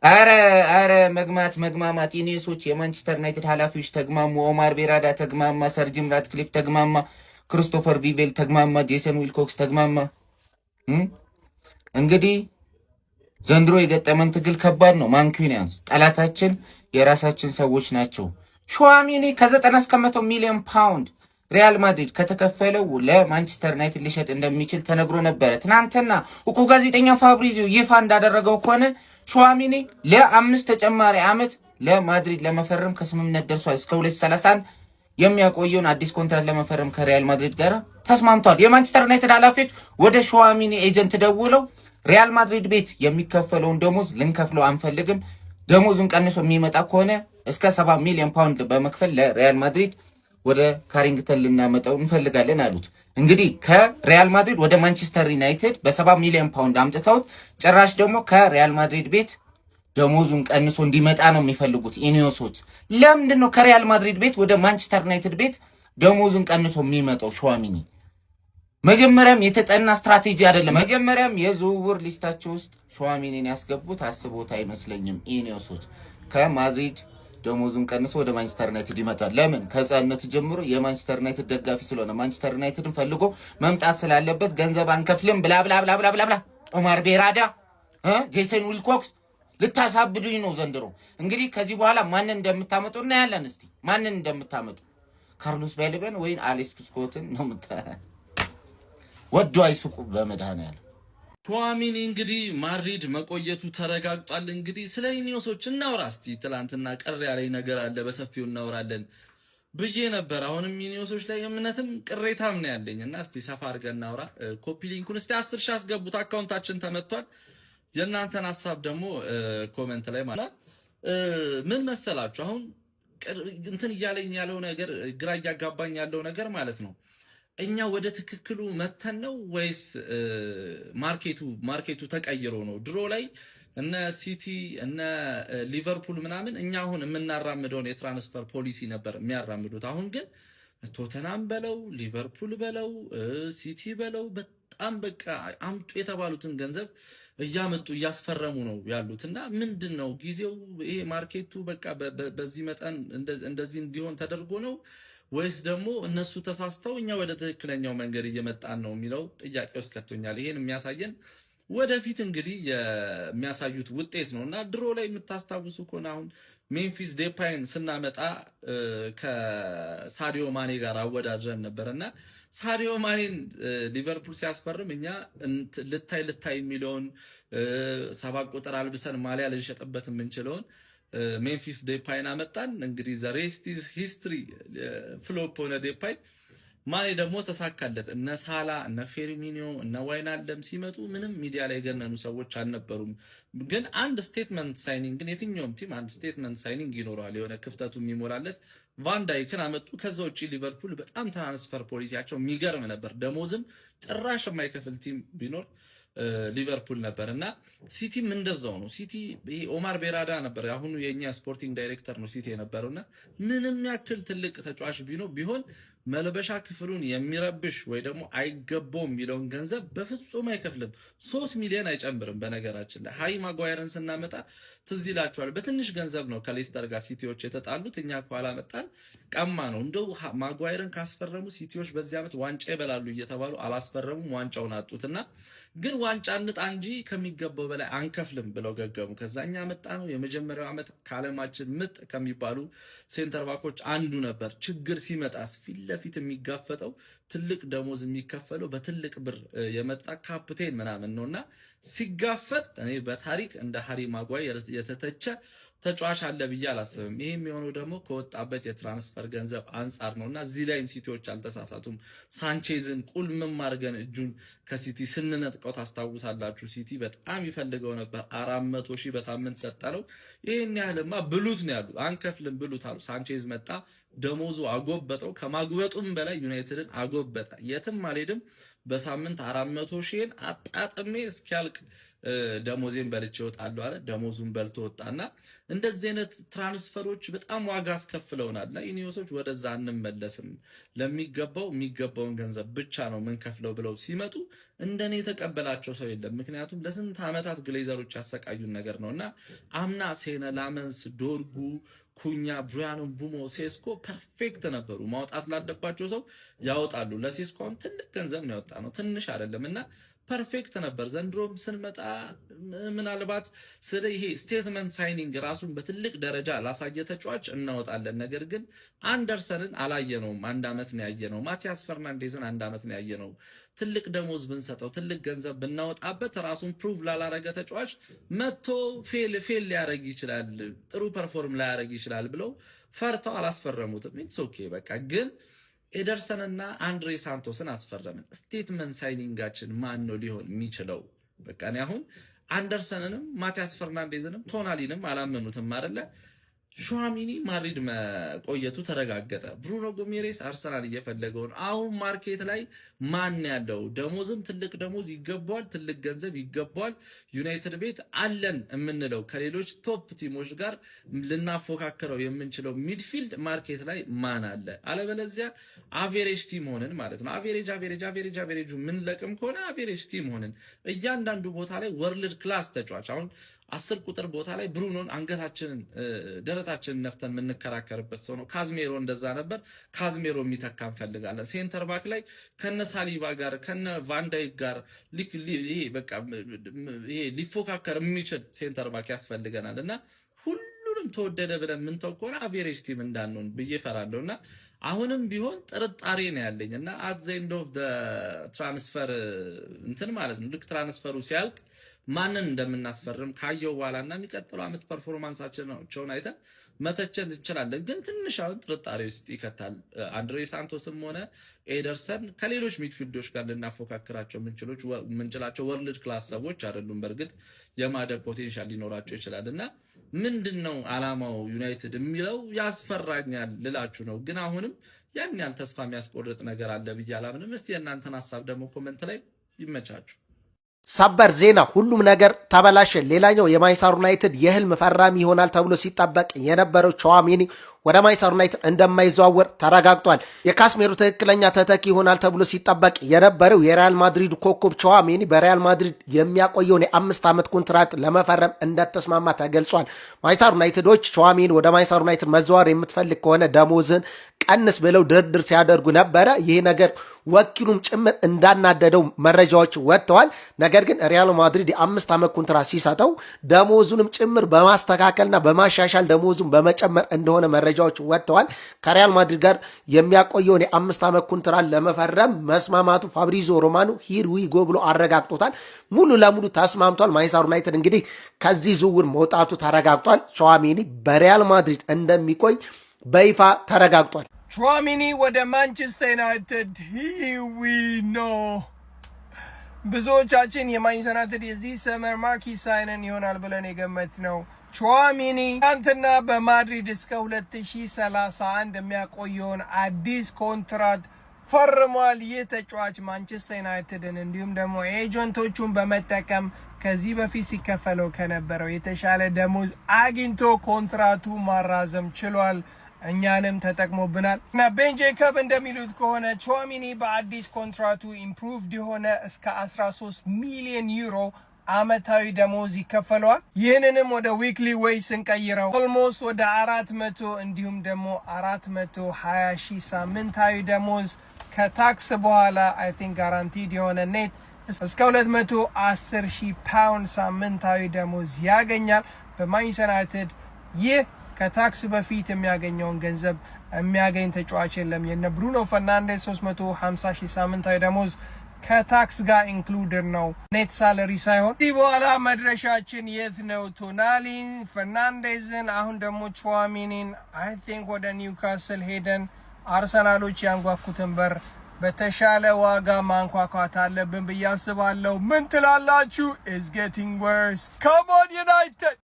አረ መግማማት ኢኔሶች የማንቸስተር ዩናይትድ ኃላፊዎች ተግማሙ። ኦማር ቤራዳ ተግማማ፣ ሰር ጂም ራትክሊፍ ተግማማ፣ ክሪስቶፈር ቪቬል ተግማማ፣ ጄሰን ዊልኮክስ ተግማማ። እንግዲህ ዘንድሮ የገጠመን ትግል ከባድ ነው። ማንኩኒያንስ ጠላታችን የራሳችን ሰዎች ናቸው። ሹዋሚኒ ከ90 እስከ 100 ሚሊዮን ፓውንድ ሪያል ማድሪድ ከተከፈለው ለማንቸስተር ዩናይትድ ሊሸጥ እንደሚችል ተነግሮ ነበረ። ትናንትና እኮ ጋዜጠኛ ፋብሪዚዮ ይፋ እንዳደረገው ከሆነ ሹዋሚኒ ለ5 ተጨማሪ ዓመት ለማድሪድ ለመፈረም ከስምምነት ደርሷል። እስከ 2031 የሚያቆየውን አዲስ ኮንትራት ለመፈረም ከሪያል ማድሪድ ጋር ተስማምቷል። የማንቸስተር ዩናይትድ ኃላፊዎች ወደ ሹዋሚኒ ኤጀንት ደውለው ሪያል ማድሪድ ቤት የሚከፈለውን ደሞዝ ልንከፍለው አንፈልግም፣ ደሞዙን ቀንሶ የሚመጣ ከሆነ እስከ 70 ሚሊዮን ፓውንድ በመክፈል ለሪያል ማድሪድ ወደ ካሪንግተን ልናመጣው እንፈልጋለን አሉት። እንግዲህ ከሪያል ማድሪድ ወደ ማንቸስተር ዩናይትድ በ70 ሚሊዮን ፓውንድ አምጥተውት ጭራሽ ደግሞ ከሪያል ማድሪድ ቤት ደሞዙን ቀንሶ እንዲመጣ ነው የሚፈልጉት ኢኒዮሶች። ለምንድን ነው ከሪያል ማድሪድ ቤት ወደ ማንቸስተር ዩናይትድ ቤት ደሞዙን ቀንሶ የሚመጣው ሹዋሚኒ? መጀመሪያም የተጠና ስትራቴጂ አይደለም። መጀመሪያም የዝውውር ሊስታቸው ውስጥ ሹዋሚኒን ያስገቡት አስቦት አይመስለኝም ኢኒዮሶች። ከማድሪድ ደሞዙን ቀንሶ ወደ ማንቸስተር ዩናይትድ ይመጣል። ለምን? ከህፃንነቱ ጀምሮ የማንቸስተር ዩናይትድ ደጋፊ ስለሆነ ማንቸስተር ዩናይትድን ፈልጎ መምጣት ስላለበት ገንዘብ አንከፍልም ብላ ብላ ብላ ብላ ብላ። ኦማር ቤራዳ፣ ጄሰን ዊልኮክስ ልታሳብዱኝ ነው ዘንድሮ። እንግዲህ ከዚህ በኋላ ማንን እንደምታመጡ እናያለን። እስቲ ማንን እንደምታመጡ ካርሎስ ባይልበን ወይን አሌክስ ስኮትን ነው ወዶ አይሱቁ በመድኃኒዓለም። ሹዋሚኒ እንግዲህ ማድሪድ መቆየቱ ተረጋግጧል። እንግዲህ ስለ ኢኒዮሶች እናውራ እስቲ። ትላንትና ቀር ያለኝ ነገር አለ፣ በሰፊው እናወራለን ብዬ ነበር። አሁንም ኢኒዮሶች ላይ እምነትም ቅሬታም ነው ያለኝ እና እስቲ ሰፋ አድርገን እናውራ። ኮፒ ሊንኩን እስቲ 10 ሺህ አስገቡት፣ አካውንታችን ተመቷል። የእናንተን ሐሳብ ደግሞ ኮሜንት ላይ ማለት ምን መሰላችሁ? አሁን እንትን እያለኝ ያለው ነገር ግራ እያጋባኝ ያለው ነገር ማለት ነው እኛ ወደ ትክክሉ መተን ነው ወይስ ማርኬቱ ተቀይሮ ነው? ድሮ ላይ እነ ሲቲ እነ ሊቨርፑል ምናምን እኛ አሁን የምናራምደውን የትራንስፈር ፖሊሲ ነበር የሚያራምዱት። አሁን ግን ቶተናም በለው ሊቨርፑል በለው ሲቲ በለው በጣም በቃ አምጡ የተባሉትን ገንዘብ እያመጡ እያስፈረሙ ነው ያሉትና ምንድነው ጊዜው? ይሄ ማርኬቱ በቃ በዚህ መጠን እንደዚህ እንዲሆን ተደርጎ ነው ወይስ ደግሞ እነሱ ተሳስተው እኛ ወደ ትክክለኛው መንገድ እየመጣን ነው የሚለው ጥያቄ ውስጥ ከቶኛል። ይሄን የሚያሳየን ወደፊት እንግዲህ የሚያሳዩት ውጤት ነውና ድሮ ላይ የምታስታውሱ ከሆነ አሁን ሜምፊስ ዴፓይን ስናመጣ ከሳዲዮ ማኔ ጋር አወዳድረን ነበርና ሳዲዮ ማኔን ሊቨርፑል ሲያስፈርም እኛ ልታይ የሚለውን 7 ቁጥር አልብሰን ማሊያ ልንሸጥበት የምንችለውን ሜምፊስ ዴፓይን አመጣን። እንግዲህ ዘ ሬስት ኢዝ ሂስትሪ ፍሎፕ ሆነ ዴፓይ። ማኔ ደግሞ ተሳካለት። እነ ሳላ እነ ፌርሚኒዮ እነ ዋይናልደም ሲመጡ ምንም ሚዲያ ላይ ገነኑ ሰዎች አልነበሩም። ግን አንድ ስቴትመንት ሳይኒንግ ግን የትኛውም ቲም አንድ ስቴትመንት ሳይኒንግ ይኖረዋል፣ የሆነ ክፍተቱ የሚሞላለት። ቫንዳይክን አመጡ። ከዛ ውጪ ሊቨርፑል በጣም ትራንስፈር ፖሊሲያቸው የሚገርም ነበር። ደሞዝም ጭራሽ የማይከፍል ቲም ቢኖር ሊቨርፑል ነበር እና ሲቲም እንደዛው ነው። ሲቲ ይሄ ኦማር ቤራዳ ነበር አሁን የኛ ስፖርቲንግ ዳይሬክተር ነው ሲቲ የነበረውና ምንም ያክል ትልቅ ተጫዋች ቢሆን መልበሻ ክፍሉን የሚረብሽ ወይ ደግሞ አይገባውም የሚለውን ገንዘብ በፍጹም አይከፍልም። 3 ሚሊዮን አይጨምርም። በነገራችን ላይ ሃሪ ማጓየርን ስናመጣ ትዝ ይላችኋል። በትንሽ ገንዘብ ነው ከሌስተር ጋር ሲቲዎች የተጣሉት። እኛ ኋላ መጣን ቀማ ነው። እንደው ማጓየርን ካስፈረሙ ሲቲዎች በዚህ ዓመት ዋንጫ ይበላሉ እየተባሉ አላስፈረሙም፣ ዋንጫውን አጡትና ግን ዋንጫ እንጣ እንጂ ከሚገባው በላይ አንከፍልም ብለው ገገሙ። ከዛኛ መጣ ነው። የመጀመሪያው ዓመት ከዓለማችን ምጥ ከሚባሉ ሴንተር ባኮች አንዱ ነበር። ችግር ሲመጣስ ፊት ለፊት የሚጋፈጠው ትልቅ ደሞዝ የሚከፈለው በትልቅ ብር የመጣ ካፕቴን ምናምን ነውና ሲጋፈጥ እኔ በታሪክ እንደ ሃሪ ማጓየር የተተቸ ተጫዋች አለ ብዬ አላስብም። ይሄ የሚሆነው ደግሞ ከወጣበት የትራንስፈር ገንዘብ አንጻር ነውና እዚህ ላይም ሲቲዎች አልተሳሳቱም። ሳንቼዝን ቁልምም አድርገን እጁን ከሲቲ ስንነጥቀው ታስታውሳላችሁ። ሲቲ በጣም ይፈልገው ነበር። 400 ሺህ በሳምንት ሰጠነው። ይሄን ያህልማ ብሉት ነው ያሉት። አንከፍልም ብሉት አሉ። ሳንቼዝ መጣ፣ ደሞዙ አጎበጠው። ከማግበጡም በላይ ዩናይትድን አጎበጠ። የትም አልሄድም፣ በሳምንት 400 ሺህን አጣጥሜ እስኪያልቅ ደሞዜን በልቼ እወጣለሁ አለ። ደሞዙን በልቶ ወጣና እንደዚህ አይነት ትራንስፈሮች በጣም ዋጋ አስከፍለውናልና ኢኒዮሶች ወደዛ አንመለስም፣ የሚገባውን ገንዘብ ብቻ ነው የምንከፍለው ብለው ሲመጡ እንደኔ የተቀበላቸው ሰው የለም። ምክንያቱም ለስንት ዓመታት ግሌዘሮች ያሰቃዩን ነገር ነውና አምና ሴነ ላመንስ፣ ዶርጉ፣ ኩኛ፣ ብሩያኖ ቡሞ፣ ሴስኮ ፐርፌክት ነበሩ። ማውጣት ላለባቸው ሰው ያወጣሉ። ለሴስኮም ትልቅ ገንዘብ ነው ያወጣ ነው፣ ትንሽ አይደለምና ፐርፌክት ነበር። ዘንድሮም ስንመጣ ምናልባት ስለ ይሄ ስቴትመንት ሳይኒንግ ራሱን በትልቅ ደረጃ ላሳየ ተጫዋች እናወጣለን። ነገር ግን አንደርሰንን አላየነውም። 1 ዓመት ነው ያየነው። ማቲያስ ፈርናንዴዝን 1 ዓመት ነው ያየነው። ትልቅ ደሞዝ ብንሰጠው ትልቅ ገንዘብ ብናወጣበት ራሱን ፕሩቭ ላላረገ ተጫዋች መጥቶ ፌል ሊያረግ ይችላል፣ ጥሩ ፐርፎርም ላያረግ ይችላል ብለው ፈርተው አላስፈረሙትም። ኢትስ ኦኬ በቃ ግን ኤደርሰንና አንድሬ ሳንቶስን አስፈረምን። ስቴትመንት ሳይኒንጋችን ማን ነው ሊሆን የሚችለው? በቃ እኔ አሁን አንደርሰንንም ማቲያስ ፈርናንዴዝንም ቶናሊንም አላመኑትም አይደለ? ሹዋሚኒ ማድሪድ መቆየቱ ተረጋገጠ። ብሩኖ ጎሜሬስ አርሰናል እየፈለገው ነው። አሁን ማርኬት ላይ ማን ያለው ደሞዝም ትልቅ ደሞዝ ይገባዋል፣ ትልቅ ገንዘብ ይገባዋል። ዩናይትድ ቤት አለን የምንለው ከሌሎች ቶፕ ቲሞች ጋር ልናፎካከረው የምንችለው ሚድፊልድ ማርኬት ላይ ማን አለ? አለበለዚያ አቬሬጅ ቲም ሆነን ማለት ነው። አቬሬጁ ምን ለቅም ከሆነ አቬሬጅ ቲም ሆነን እያንዳንዱ ቦታ ላይ ወርልድ ክላስ ተጫዋች አሁን 10 ቁጥር ቦታ ላይ ብሩኖን አንገታችንን ደረታችንን ነፍተን የምንከራከርበት ሰው ነው። ካዝሜሮ እንደዛ ነበር። ካዝሜሮ የሚተካ እንፈልጋለን። ሴንተር ባክ ላይ ከነ ሳሊባ ጋር ከነ ቫንዳይክ ጋር ይሄ በቃ ይሄ ሊፎካከር የሚችል ሴንተር ባክ ያስፈልገናል እና ሁሉንም ተወደደ ብለን ምንተው ከሆነ አቬሬጅ ቲም እንዳንሆን ብዬ ፈራለሁና አሁንም ቢሆን ጥርጣሬ ነው ያለኝና አት ዘ ኤንድ ኦፍ ዘ ትራንስፈር እንትን ማለት ነው ልክ ትራንስፈሩ ሲያልቅ ማንን እንደምናስፈርም ካየው በኋላና የሚቀጥለው አመት ፐርፎርማንሳቸውን አይተን መተቸት እንችላለን። ግን ትንሽ አሁን ጥርጣሬ ውስጥ ይከታል። አንድሬ ሳንቶስም ሆነ ኤደርሰን ከሌሎች ሚድፊልዶች ጋር ልናፎካክራቸው ምንችላቸው ወርልድ ክላስ ሰዎች አይደሉም። በእርግጥ የማደግ ፖቴንሻል ሊኖራቸው ይችላልና ምንድነው አላማው ዩናይትድ የሚለው ያስፈራኛል ልላችሁ ነው። ግን አሁንም ያን ያህል ተስፋ የሚያስቆርጥ ነገር አለ ብዬ አላምንም። እስቲ የእናንተን ሐሳብ ደግሞ ኮሜንት ላይ ይመቻችሁ። ሰበር ዜና፣ ሁሉም ነገር ተበላሸ። ሌላኛው የማንቸስተር ዩናይትድ የህልም ፈራሚ ይሆናል ተብሎ ሲጠበቅ የነበረው ቹዋሜኒ ወደ ማንቸስተር ዩናይትድ እንደማይዘዋወር ተረጋግጧል። የካስሜሮ ትክክለኛ ተተኪ ይሆናል ተብሎ ሲጠበቅ የነበረው የሪያል ማድሪድ ኮከብ ቹዋሜኒ በሪያል ማድሪድ የሚያቆየውን የ5 ዓመት ኮንትራት ለመፈረም እንደተስማማ ተገልጿል። ማንቸስተር ዩናይትዶች ቹዋሜኒ ወደ ማንቸስተር ዩናይትድ መዘዋወር የምትፈልግ ከሆነ ደሞዝን ቀንስ ብለው ድርድር ሲያደርጉ ነበረ። ይህ ነገር ወኪሉም ጭምር እንዳናደደው መረጃዎች ወጥተዋል። ነገር ግን ሪያል ማድሪድ የ5 ዓመት ኮንትራት ሲሰጠው ደሞዙንም ጭምር በማስተካከልና በማሻሻል ደሞዙን በመጨመር እንደሆነ መረጃዎች ወጥተዋል። ከሪያል ማድሪድ ጋር የሚያቆየውን የ5 ዓመት ኮንትራት ለመፈረም መስማማቱ ፋብሪዞ ሮማኖ ሂር ዊ ጎ ብሎ አረጋግጦታል። ሙሉ ለሙሉ ተስማምቷል። ማንቸስተር ዩናይትድ እንግዲህ ከዚህ ዝውውር መውጣቱ ተረጋግጧል። ቹዋሜኒ በሪያል ማድሪድ እንደሚቆይ በይፋ ተረጋግጧል። ቹዋሜኒ ወደ ማንቸስተር ዩናይትድ ሂዊ ነው። ብዙዎቻችን የማንቸስተር ዩናይትድ የዚህ ሰመር ማርኪ ሳይነን ይሆናል ብለን የገመት ነው። ቹዋሜኒ ትናንትና በማድሪድ እስከ 2031 የሚያቆየውን አዲስ ኮንትራት ፈርሟል። ይህ ተጫዋች ማንቸስተር ዩናይትድን እንዲሁም ደግሞ ኤጀንቶቹን በመጠቀም ከዚህ በፊት ሲከፈለው ከነበረው የተሻለ ደሞዝ አግኝቶ ኮንትራቱ ማራዘም ችሏል። እኛንም ተጠቅሞብናል እና ቤን ጄኮብ እንደሚሉት ከሆነ ቹዋሜኒ በአዲስ ኮንትራቱ ኢምፕሩቭድ የሆነ እስከ 13 ሚሊዮን ዩሮ አመታዊ ደሞዝ ይከፈለዋል። ይህንንም ወደ ዊክሊ ዌይ ስንቀይረው ኦልሞስት ወደ 400 እንዲሁም ደግሞ 420 ሺህ ሳምንታዊ ደሞዝ ከታክስ በኋላ አይ ቲንክ ጋራንቲድ የሆነ ኔት እስከ 210 ሺህ ፓውንድ ሳምንታዊ ደሞዝ ያገኛል። በማንቸስተር ዩናይትድ ይህ ከታክስ በፊት የሚያገኘውን ገንዘብ የሚያገኝ ተጫዋች የለም። የነ ብሩኖ ፈርናንዴዝ 350 ሺህ ሳምንታዊ ደሞዝ ከታክስ ጋር ኢንክሉድድ ነው፣ ኔት ሳለሪ ሳይሆን። እዚህ በኋላ መድረሻችን የት ነው? ቶናሊን፣ ፈርናንዴዝን፣ አሁን ደግሞ ቹዋሜኒን አይ ቲንክ ወደ ኒውካስል ሄደን አርሰናሎች ያንጓኩትን በር በተሻለ ዋጋ ማንኳኳት አለብን ብዬ አስባለሁ። ምን ትላላችሁ? ኢትስ ጌቲንግ ወርስ። ካም ኦን ዩናይትድ